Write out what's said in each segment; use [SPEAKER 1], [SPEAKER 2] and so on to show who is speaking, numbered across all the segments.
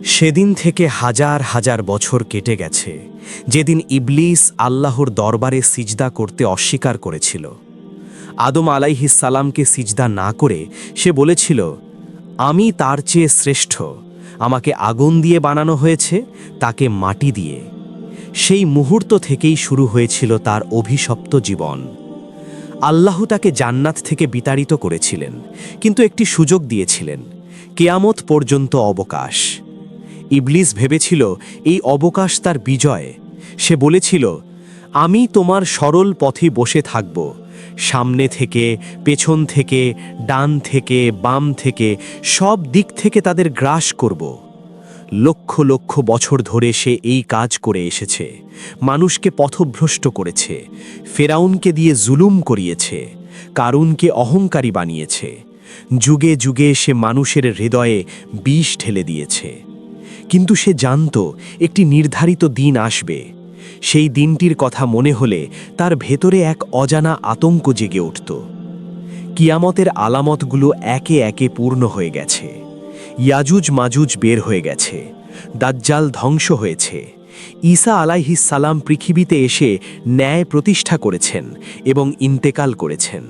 [SPEAKER 1] সেদিন থেকে হাজার হাজার বছর কেটে গেছে, যেদিন ইবলিস আল্লাহর দরবারে সিজদা করতে অস্বীকার করেছিল। আদম আলাইহিস সালামকে সিজদা না করে সে বলেছিল, আমি তার চেয়ে শ্রেষ্ঠ, আমাকে আগুন দিয়ে বানানো হয়েছে, তাকে মাটি দিয়ে। সেই মুহূর্ত থেকেই শুরু হয়েছিল তার অভিশপ্ত জীবন। আল্লাহ তাকে জান্নাত থেকে বিতাড়িত করেছিলেন, কিন্তু একটি সুযোগ দিয়েছিলেন, কিয়ামত পর্যন্ত অবকাশ। ইবলিস ভেবেছিল এই অবকাশ তার বিজয়। সে বলেছিল, আমি তোমার সরল পথে বসে থাকব, সামনে থেকে, পেছন থেকে, ডান থেকে, বাম থেকে, সব দিক থেকে তাদের গ্রাস করব। লক্ষ লক্ষ বছর ধরে সে এই কাজ করে এসেছে, মানুষকে পথভ্রষ্ট করেছে, ফেরাউনকে দিয়ে জুলুম করিয়েছে, কারুনকে অহংকারী বানিয়েছে, যুগে যুগে সে মানুষের হৃদয়ে বিষ ঢেলে দিয়েছে। কিন্তু সে জানত একটি নির্ধারিত দিন আসবে। সেই দিনটির কথা মনে হলে তার ভেতরে এক অজানা আতঙ্ক জেগে উঠত। কিয়ামতের আলামতগুলো একে একে পূর্ণ হয়ে গেছে। ইয়াজুজ মাজুজ বের হয়ে গেছে, দাজ্জাল ধ্বংস হয়েছে, ঈসা আলাইহিস সালাম পৃথিবীতে এসে ন্যায় প্রতিষ্ঠা করেছেন এবং ইন্তেকাল করেছেন।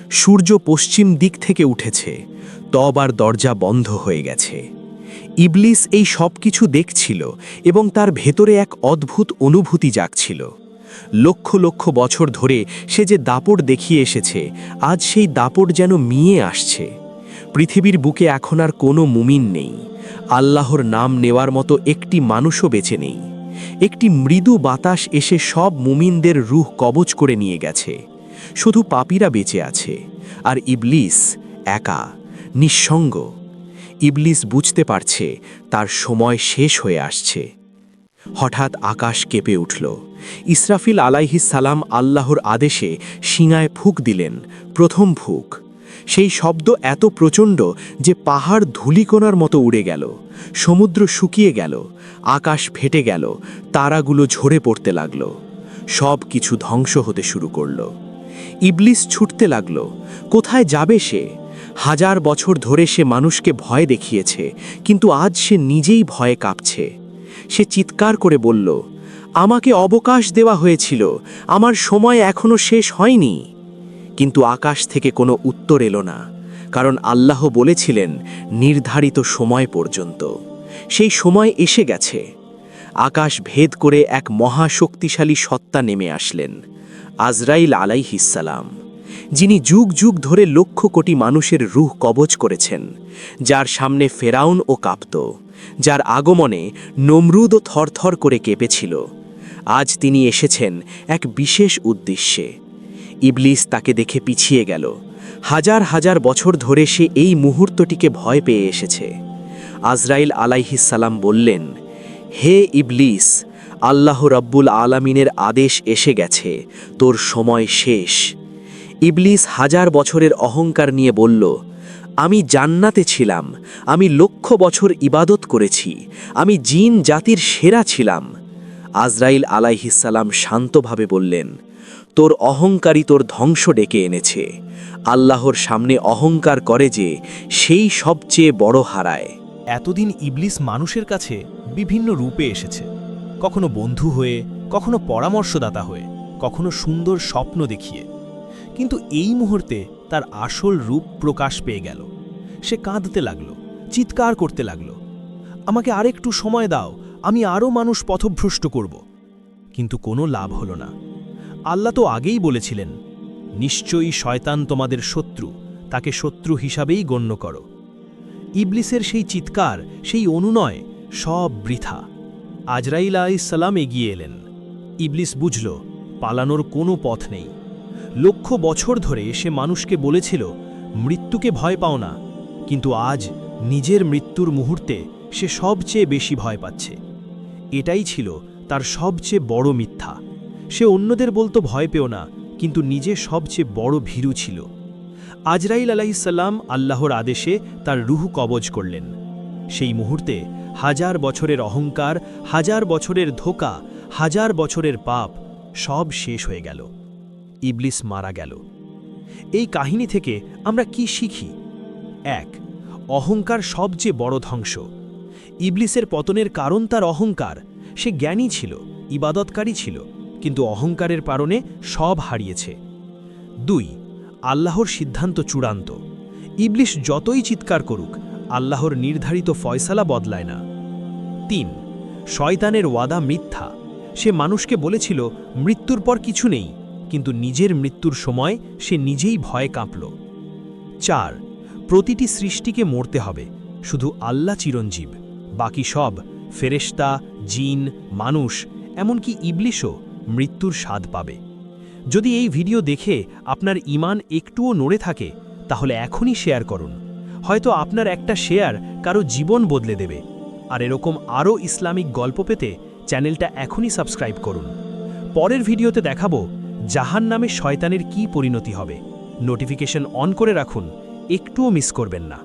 [SPEAKER 1] সূর্য পশ্চিম দিক থেকে উঠেছে, তওবার দরজা বন্ধ হয়ে গেছে। ইবলিস এই সব কিছু দেখছিল এবং তার ভেতরে এক অদ্ভুত অনুভূতি জাগছিল। লক্ষ লক্ষ বছর ধরে সে যে দাপট দেখিয়ে এসেছে, আজ সেই দাপট যেন মিয়ে আসছে। পৃথিবীর বুকে এখন আর কোনো মুমিন নেই। আল্লাহর নাম নেওয়ার মতো একটি মানুষও বেঁচে নেই। একটি মৃদু বাতাস এসে সব মুমিনদের রূহ কবজ করে নিয়ে গেছে। শুধু পাপীরা বেঁচে আছে, আর ইবলিস একা, নিঃসঙ্গ। ইবলিস বুঝতে পারছে তার সময় শেষ হয়ে আসছে। হঠাৎ আকাশ কেঁপে উঠল। ইসরাফিল আলাইহিস সালাম আল্লাহর আদেশে শিঙায় ফুঁক দিলেন, প্রথম ফুঁক। সেই শব্দ এত প্রচণ্ড যে পাহাড় ধূলিকণার মতো উড়ে গেল, সমুদ্র শুকিয়ে গেল, আকাশ ফেটে গেল, তারাগুলো ঝরে পড়তে লাগল, সব কিছু ধ্বংস হতে শুরু করল। ইবলিস ছুটতে লাগল। কোথায় যাবে সে? হাজার বছর ধরে সে মানুষকে ভয় দেখিয়েছে, কিন্তু আজ সে নিজেই ভয়ে কাঁপছে। সে চিৎকার করে বলল, আমাকে অবকাশ দেওয়া হয়েছিল, আমার সময় এখনো শেষ হয়নি। কিন্তু আকাশ থেকে কোনো উত্তর এলো না, কারণ আল্লাহ বলেছিলেন নির্ধারিত সময় পর্যন্ত। সেই সময় এসে গেছে। আকাশ ভেদ করে এক মহাশক্তিশালী সত্তা নেমে আসলেন, আজরাইল আলাইহিস সালাম, যিনি যুগ যুগ ধরে লক্ষ কোটি মানুষের রূহ কবজ করেছেন, যার সামনে ফেরাউন ও কাঁপত, যার আগমনে নমরুদও থরথর করে কেঁপেছিল। আজ তিনি এসেছেন এক বিশেষ উদ্দেশ্যে। ইবলিস তাকে দেখে পিছিয়ে গেল। হাজার হাজার বছর ধরে সে এই মুহূর্তটিকে ভয় পেয়ে এসেছে। আজরাইল আলাইহিস সালাম বললেন, হে ইবলিস, আল্লাহ রব্বুল আলামিনের আদেশ এসে গেছে, তোর সময় শেষ। ইবলিস হাজার বছরের অহংকার নিয়ে বলল, আমি জান্নাতে ছিলাম, আমি লক্ষ বছর ইবাদত করেছি, আমি জিন জাতির সেরা ছিলাম। আজরাইল আলাইহিস সালাম শান্তভাবে বললেন, তোর অহংকারই তোর ধ্বংস ডেকে এনেছে। আল্লাহর সামনে অহংকার করে যে, সেই সবচেয়ে বড় হারায়।
[SPEAKER 2] এতদিন ইবলিস মানুষের কাছে বিভিন্ন রূপে এসেছে, কখনো বন্ধু হয়ে, কখনো পরামর্শদাতা হয়ে, কখনো সুন্দর স্বপ্ন দেখিয়ে। কিন্তু এই মুহূর্তে তার আসল রূপ প্রকাশ পেয়ে গেল। সে কাঁদতে লাগল, চিৎকার করতে লাগল, আমাকে আরেকটু সময় দাও, আমি আরও মানুষ পথভ্রষ্ট করব। কিন্তু কোনো লাভ হলো না। আল্লাহ তো আগেই বলেছিলেন, নিশ্চয়ই শয়তান তোমাদের শত্রু, তাকে শত্রু হিসাবেই গণ্য করো। ইবলিসের সেই চিৎকার, সেই অনুনয়, সব বৃথা। আজরাইল আলাইহিস সালাম এগিয়ে এলেন। ইবলিস বুঝল পালানোর কোনো পথ নেই। লক্ষ বছর ধরে সে মানুষকে বলেছিল, মৃত্যুকে ভয় পাও না, কিন্তু আজ নিজের মৃত্যুর মুহূর্তে সে সবচেয়ে বেশি ভয় পাচ্ছে। এটাই ছিল তার সবচেয়ে বড় মিথ্যা। সে অন্যদের বলতো ভয় পেও না, কিন্তু নিজে সবচেয়ে বড় ভীরু ছিল। আজরাইল আলাইহিস সালাম আল্লাহর আদেশে তার রূহ কবজ করলেন। সেই মুহূর্তে হাজার বছরের অহংকার, হাজার বছরের ধোঁকা, হাজার বছরের পাপ সব শেষ হয়ে গেল। ইবলিস মারা গেল। এই কাহিনী থেকে আমরা কি শিখি? 1. অহংকার সবচেয়ে বড় ধ্বংস। ইবলিসের পতনের কারণ তার অহংকার। সে জ্ঞানী ছিল, ইবাদতকারী ছিল, কিন্তু অহংকারের কারণে সব হারিয়েছে। 2. আল্লাহর সিদ্ধান্ত চূড়ান্ত। ইবলিস যতই চিৎকার করুক, আল্লাহর নির্ধারিত ফয়সালা বদলায় না। 3. শয়তানের ওয়াদা মিথ্যা। সে মানুষকে বলেছিল মৃত্যুর পর কিছু নেই, কিন্তু নিজের মৃত্যুর সময় সে নিজেই ভয়ে কাঁপল। 4. প্রতিটি সৃষ্টিকে মরতে হবে, শুধু আল্লাহ চিরঞ্জীব, বাকি সব ফেরেশতা, জিন, মানুষ, এমনকি ইবলিশও মৃত্যুর স্বাদ পাবে। যদি এই ভিডিও দেখে আপনার ঈমান একটুও নড়ে থাকে, তাহলে এখনই শেয়ার করুন। হয়তো আপনার একটা শেয়ার কারো জীবন বদলে দেবে। আর এরকম আরও ইসলামিক গল্প পেতে চ্যানেলটা এখনই সাবস্ক্রাইব করুন। পরের ভিডিওতে দেখাবো জাহান্নামে শয়তানের কী পরিণতি হবে। নোটিফিকেশন অন করে রাখুন, একটুও মিস করবেন না।